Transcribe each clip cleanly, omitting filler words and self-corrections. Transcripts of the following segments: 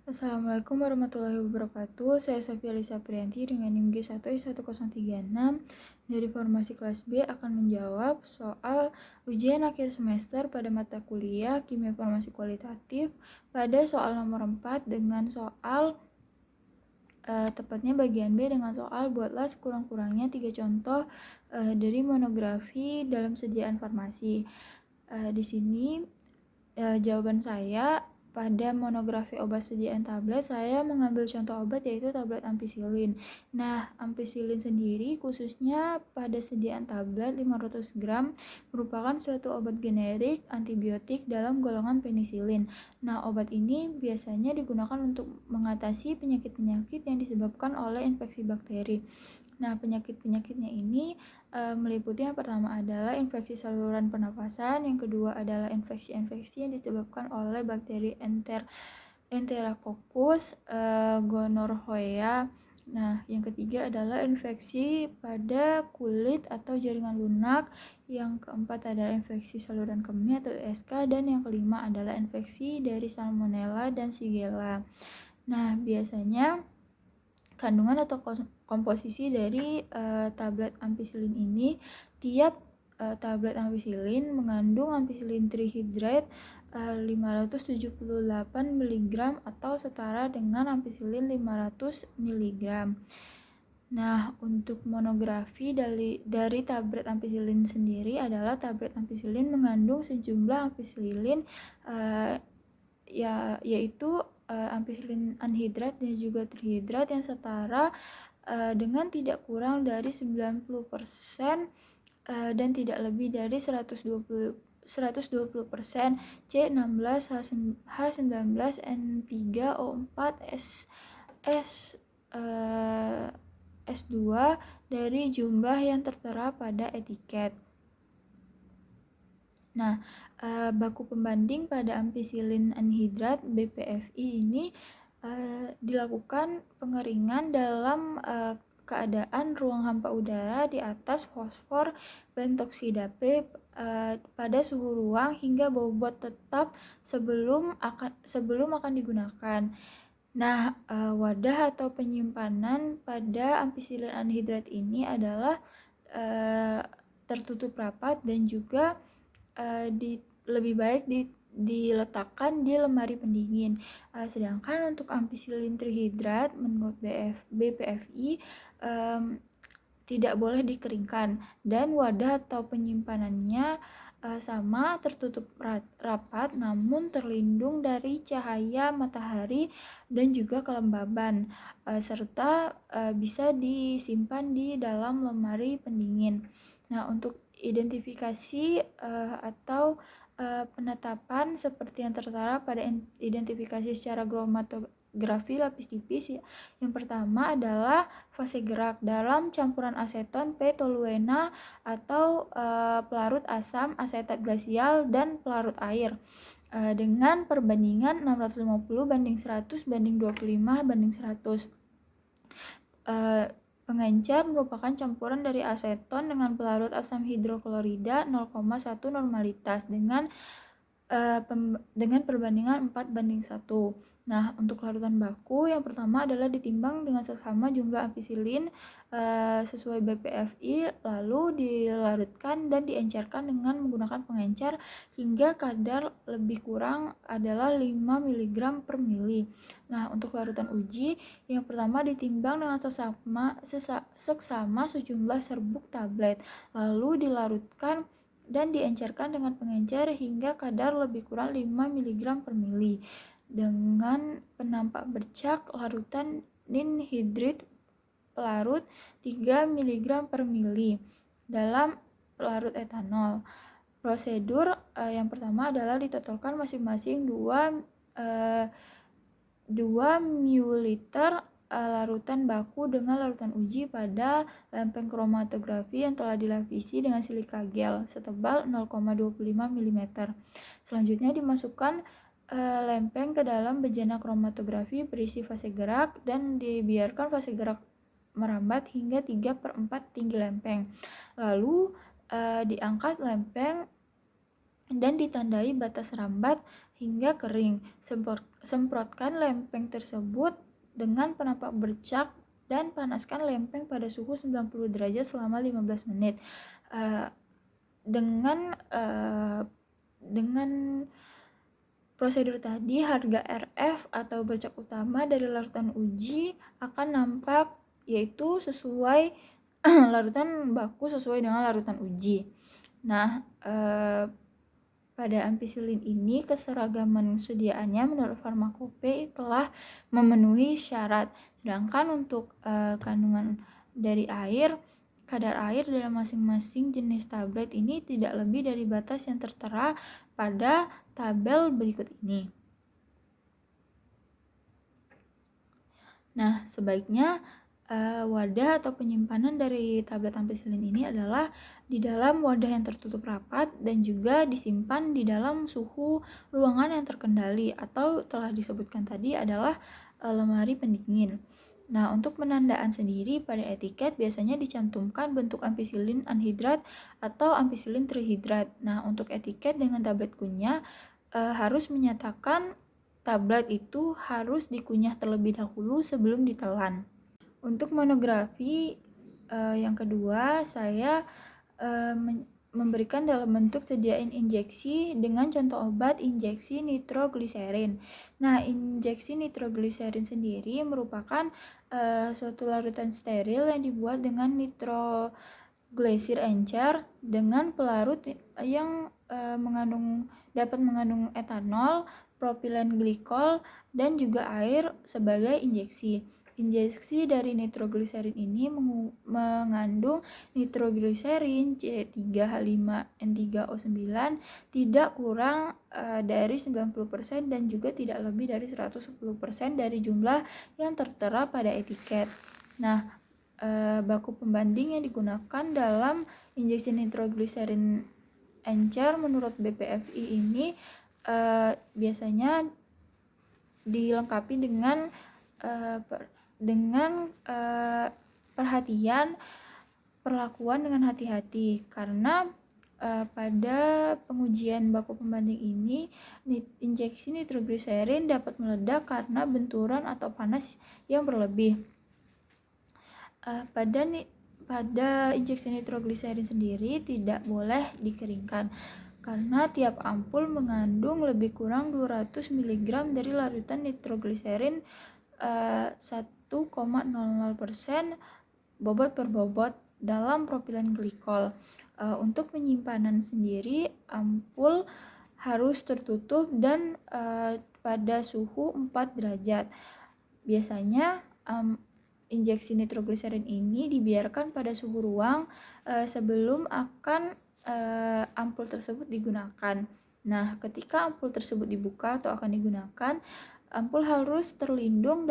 Assalamualaikum warahmatullahi wabarakatuh. Saya Sofia Lisa Priyanti dengan NIM G1I1036 dari Formasi Kelas B akan menjawab soal ujian akhir semester pada mata kuliah Kimia Farmasi Kualitatif pada soal nomor 4 dengan soal tepatnya bagian B dengan soal buatlah sekurang-kurangnya 3 contoh dari monografi dalam sediaan farmasi. Di sini jawaban saya pada monografi obat sediaan tablet, saya mengambil contoh obat yaitu tablet ampicillin. Nah, ampicillin sendiri khususnya pada sediaan tablet 500 gram merupakan suatu obat generik antibiotik dalam golongan penisilin. Nah, obat ini biasanya digunakan untuk mengatasi penyakit-penyakit yang disebabkan oleh infeksi bakteri. Nah, penyakit-penyakitnya ini meliputi yang pertama adalah infeksi saluran pernafasan, yang kedua adalah infeksi-infeksi yang disebabkan oleh bakteri Enterococcus gonorrhoeae. Nah, yang ketiga adalah infeksi pada kulit atau jaringan lunak, yang keempat adalah infeksi saluran kemih atau ISK, dan yang kelima adalah infeksi dari Salmonella dan Shigella. Nah, biasanya kandungan atau komposisi dari tablet ampicillin ini, tiap tablet ampicillin mengandung ampicillin trihidrat 578 mg atau setara dengan ampicillin 500 mg. Nah, untuk monografi dari tablet ampicillin sendiri adalah tablet ampicillin mengandung sejumlah ampicillin yaitu ampicillin anhidrat dan juga trihidrat yang setara dengan tidak kurang dari 90% dan tidak lebih dari 120% C16H19, N3O4, S2 dari jumlah yang tertera pada etiket. Nah, baku pembanding pada ampicillin anhidrat BPFI ini dilakukan pengeringan dalam keadaan ruang hampa udara di atas fosfor pentoksida P pada suhu ruang hingga bobot tetap sebelum akan digunakan. Nah, wadah atau penyimpanan pada ampicillin anhidrat ini adalah tertutup rapat dan juga lebih baik diletakkan di lemari pendingin. Sedangkan untuk ampicillin trihidrat menurut BPFI tidak boleh dikeringkan dan wadah atau penyimpanannya sama tertutup rapat namun terlindung dari cahaya matahari dan juga kelembaban serta bisa disimpan di dalam lemari pendingin. Nah, untuk identifikasi atau penetapan seperti yang tertera pada identifikasi secara kromatografi lapis tipis. Yang pertama adalah fase gerak dalam campuran aseton P-toluena atau pelarut asam asetat glasial dan pelarut air dengan perbandingan 650 banding 100 banding 25 banding 100. Pengencer merupakan campuran dari aseton dengan pelarut asam hidroklorida 0,1 normalitas dengan perbandingan 4 banding 1. Nah, untuk larutan baku yang pertama adalah ditimbang dengan seksama jumlah ampicillin sesuai BPFI, lalu dilarutkan dan diencerkan dengan menggunakan pengencer hingga kadar lebih kurang adalah 5 mg per mili. Nah, untuk larutan uji yang pertama ditimbang dengan seksama sejumlah serbuk tablet, lalu dilarutkan dan diencerkan dengan pengencer hingga kadar lebih kurang 5 mg per mili dengan penampak bercak larutan ninhidrit pelarut 3 mg per mili dalam pelarut etanol. Prosedur yang pertama adalah ditotolkan masing-masing 2 ml larutan baku dengan larutan uji pada lempeng kromatografi yang telah dilapisi dengan silika gel setebal 0,25 mm. Selanjutnya dimasukkan lempeng ke dalam bejana kromatografi berisi fase gerak dan dibiarkan fase gerak merambat hingga 3/4 tinggi lempeng. Lalu diangkat lempeng dan ditandai batas rambat hingga kering semprotkan lempeng tersebut dengan penapak bercak dan panaskan lempeng pada suhu 90 derajat selama 15 menit. Dengan prosedur tadi, harga RF atau bercak utama dari larutan uji akan nampak, yaitu sesuai larutan baku sesuai dengan larutan uji. Nah, pada ampicillin ini keseragaman sediaannya menurut Pharmacopeia telah memenuhi syarat. Sedangkan untuk kandungan dari kadar air dalam masing-masing jenis tablet ini tidak lebih dari batas yang tertera pada tabel berikut ini. Nah, sebaiknya wadah atau penyimpanan dari tablet ampicillin ini adalah di dalam wadah yang tertutup rapat dan juga disimpan di dalam suhu ruangan yang terkendali atau telah disebutkan tadi adalah lemari pendingin. Nah, untuk penandaan sendiri pada etiket biasanya dicantumkan bentuk ampicillin anhidrat atau ampicillin trihidrat. Nah, untuk etiket dengan tablet kunyah harus menyatakan tablet itu harus dikunyah terlebih dahulu sebelum ditelan. Untuk monografi yang kedua, saya memberikan dalam bentuk sediain injeksi dengan contoh obat injeksi nitrogliserin. Nah, injeksi nitrogliserin sendiri merupakan suatu larutan steril yang dibuat dengan nitroglycer encer dengan pelarut yang dapat mengandung etanol, propilen glikol, dan juga air sebagai injeksi. Injeksi dari nitrogliserin ini mengandung nitrogliserin C3H5N3O9 tidak kurang dari 90% dan juga tidak lebih dari 110% dari jumlah yang tertera pada etiket. Nah, baku pembanding yang digunakan dalam injeksi nitrogliserin encer menurut BPFI ini biasanya dilengkapi dengan perlakuan dengan hati-hati karena pada pengujian baku pembanding ini injeksi nitrogliserin dapat meledak karena benturan atau panas yang berlebih. Pada injeksi nitrogliserin sendiri tidak boleh dikeringkan karena tiap ampul mengandung lebih kurang 200 mg dari larutan nitrogliserin 1,00% bobot per bobot dalam propilen glikol. Untuk penyimpanan sendiri, ampul harus tertutup dan pada suhu 4 derajat. Biasanya injeksi nitrogliserin ini dibiarkan pada suhu ruang sebelum ampul tersebut digunakan. Nah, ketika ampul tersebut dibuka atau akan digunakan, ampul harus terlindung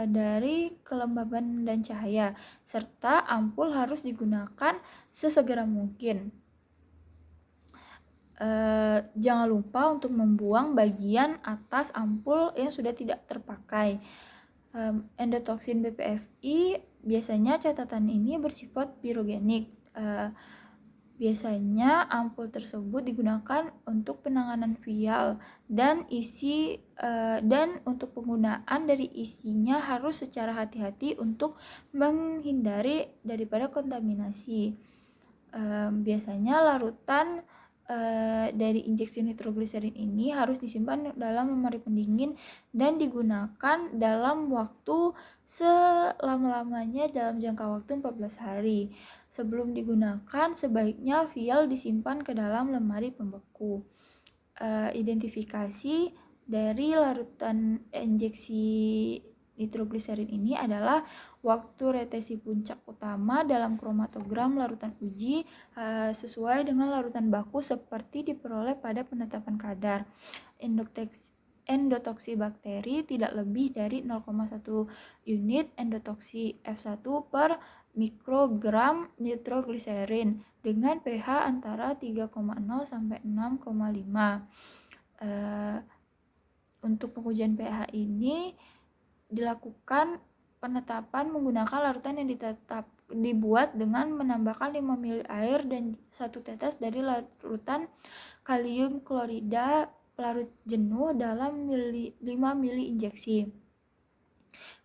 dari kelembaban dan cahaya, serta ampul harus digunakan sesegera mungkin. Jangan lupa untuk membuang bagian atas ampul yang sudah tidak terpakai. Endotoksin BPFI biasanya catatan ini bersifat pirogenik. Biasanya ampul tersebut digunakan untuk penanganan vial dan untuk penggunaan dari isinya harus secara hati-hati untuk menghindari daripada kontaminasi. Biasanya larutan dari injeksi nitrogliserin ini harus disimpan dalam lemari pendingin dan digunakan dalam waktu selama-lamanya dalam jangka waktu 14 hari. Sebelum digunakan, sebaiknya vial disimpan ke dalam lemari pembeku. Identifikasi dari larutan injeksi nitrogliserin ini adalah waktu retesi puncak utama dalam kromatogram larutan uji sesuai dengan larutan baku seperti diperoleh pada penetapan kadar. Endotoksi bakteri tidak lebih dari 0,1 unit endotoksi F1 per mikrogram nitrogliserin dengan pH antara 3,0 sampai 6,5. Untuk pengujian pH ini dilakukan penetapan menggunakan larutan yang dibuat dengan menambahkan 5 ml air dan 1 tetes dari larutan kalium klorida pelarut jenuh dalam 5 mili injeksi.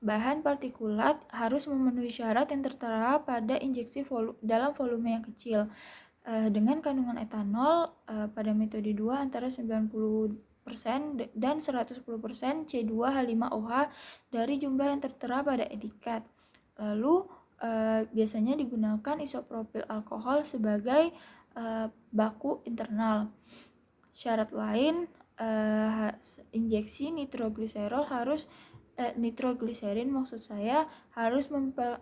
Bahan partikulat harus memenuhi syarat yang tertera pada injeksi dalam volume yang kecil. Dengan kandungan etanol pada metode 2 antara 90% dan 110% C2H5OH dari jumlah yang tertera pada etiket. Lalu biasanya digunakan isopropil alkohol sebagai baku internal. Syarat lain, injeksi nitrogliserin harus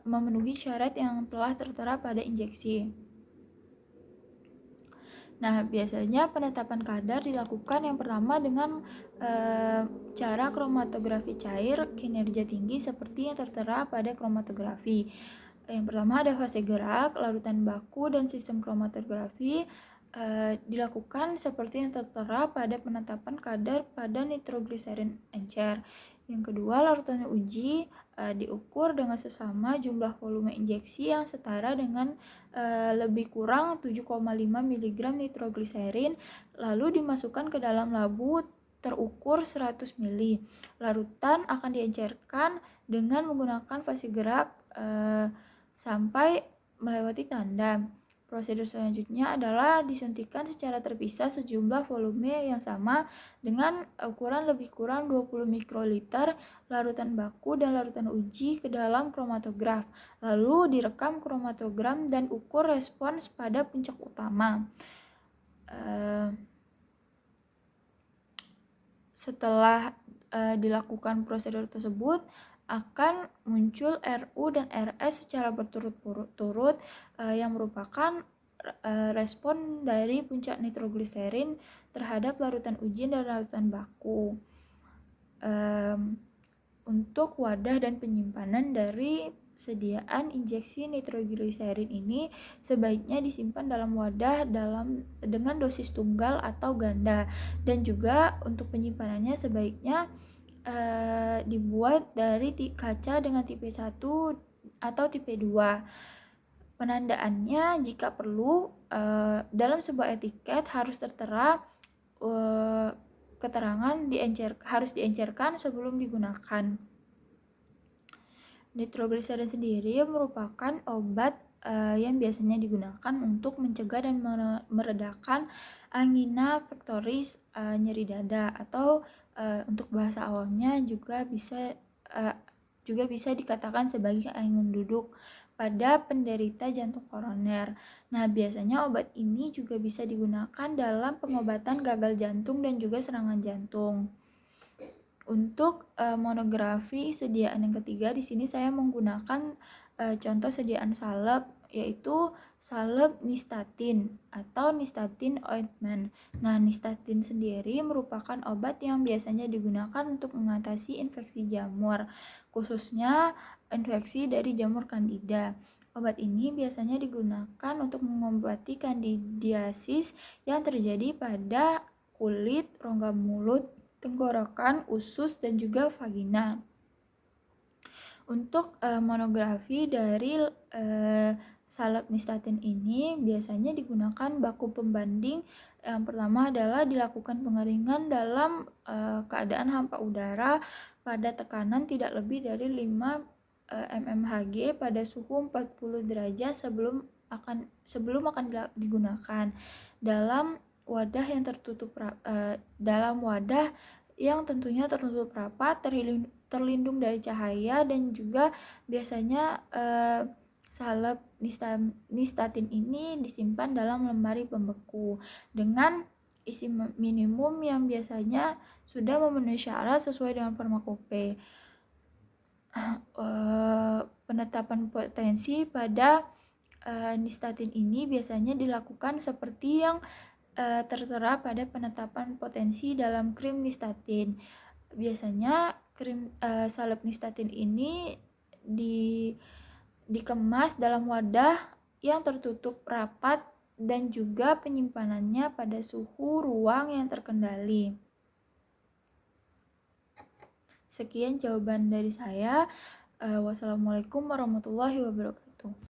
memenuhi syarat yang telah tertera pada injeksi. Nah, biasanya penetapan kadar dilakukan yang pertama dengan cara kromatografi cair kinerja tinggi seperti yang tertera pada kromatografi. Yang pertama ada fase gerak, larutan baku, dan sistem kromatografi dilakukan seperti yang tertera pada penetapan kadar pada nitrogliserin encer. Yang kedua, larutan uji diukur dengan sesama jumlah volume injeksi yang setara dengan lebih kurang 7,5 mg nitrogliserin, lalu dimasukkan ke dalam labu terukur 100 ml. Larutan akan diencerkan dengan menggunakan fase gerak sampai melewati tanda. Prosedur selanjutnya adalah disuntikan secara terpisah sejumlah volume yang sama dengan ukuran lebih kurang 20 mikroliter larutan baku dan larutan uji ke dalam kromatograf. Lalu direkam kromatogram dan ukur respons pada puncak utama. Setelah dilakukan prosedur tersebut, akan muncul RU dan RS secara berturut-turut yang merupakan respon dari puncak nitrogliserin terhadap larutan uji dan larutan baku. Untuk wadah dan penyimpanan dari sediaan injeksi nitrogliserin ini sebaiknya disimpan dalam wadah dengan dosis tunggal atau ganda, dan juga untuk penyimpanannya sebaiknya dibuat dari kaca dengan tipe 1 atau tipe 2. Penandaannya jika perlu dalam sebuah etiket harus tertera keterangan harus diencerkan sebelum digunakan. Nitrogliserin sendiri merupakan obat yang biasanya digunakan untuk mencegah dan meredakan angina pectoris, nyeri dada, atau untuk bahasa awamnya juga bisa dikatakan sebagai angin duduk pada penderita jantung koroner. Nah, biasanya obat ini juga bisa digunakan dalam pengobatan gagal jantung dan juga serangan jantung. Untuk monografi sediaan yang ketiga, di sini saya menggunakan contoh sediaan salep, yaitu salep nystatin atau nystatin ointment. Nah, nystatin sendiri merupakan obat yang biasanya digunakan untuk mengatasi infeksi jamur, khususnya infeksi dari jamur Candida. Obat ini biasanya digunakan untuk mengobati kandidiasis yang terjadi pada kulit, rongga mulut, tenggorokan, usus, dan juga vagina. Untuk monografi dari salep nystatin ini biasanya digunakan baku pembanding. Yang pertama adalah dilakukan pengeringan dalam keadaan hampa udara pada tekanan tidak lebih dari 5 mmHg pada suhu 40 derajat sebelum akan digunakan dalam wadah yang tentunya tertutup rapat, terlindung dari cahaya, dan juga biasanya salep nystatin ini disimpan dalam lemari pembeku dengan isi minimum yang biasanya sudah memenuhi syarat sesuai dengan farmakope. Penetapan potensi pada nystatin ini biasanya dilakukan seperti yang tertera pada penetapan potensi dalam krim nystatin. Biasanya krim salep nystatin ini dikemas dalam wadah yang tertutup rapat dan juga penyimpanannya pada suhu ruang yang terkendali. Sekian jawaban dari saya. Wassalamualaikum warahmatullahi wabarakatuh.